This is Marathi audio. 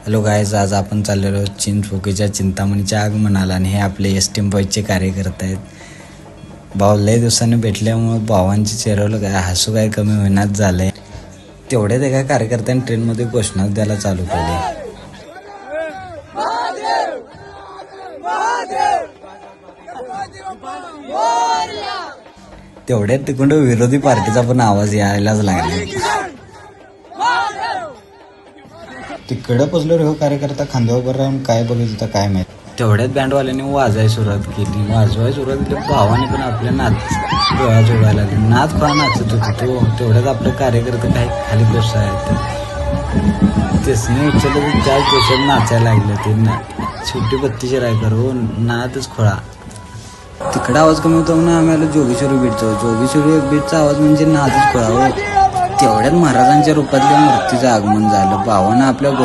हॅलो गायज, आज आपण चाललेलो चिंचपोकीच्या चिंतामणीच्या आगमनाला आणि हे आपले एसटीएम बॉयचे कार्यकर्ते आहेत। भाऊ लय दिवसांनी भेटल्यामुळे भावांच्या चेहऱ्यावर काय हसू काय कमी होईनाच झालंय। तेवढ्यात एका कार्यकर्त्याने ट्रेनमध्ये घोषणा द्यायला चालू केली। तेवढ्यात तिकडून विरोधी पार्टीचा पण आवाज यायलाच लागला। तिकडं पोचलो हो कार्यकर्ता खांद्यावर राहून काय बघितलं काय माहित। तेवढ्यात बँडवाल्याने वाजायला सुरुवात केली। वाजवायला सुरुवात केली, भावाने पण आपल्या डोळा जोडायला लागले। नाच पहा नाचत होती तो। तेवढ्यात आपले कार्यकर्ते काही खाली बसायचे, तेचने उचललं तर त्याच दिवसात नाचायला लागले। ते छोटी बत्तीची रायकर हो, नातच खोळा। तिकडं आवाज कमी होता म्हणून आम्ही आलो जोगेश्वरी बीटचा। जोगेश्वरी बीटचा आवाज म्हणजे नातच खोळा हो। तेवढ्यात महाराजांच्या रूपातल्या मूर्तीचं आगमन झालं। भावानं आपल्या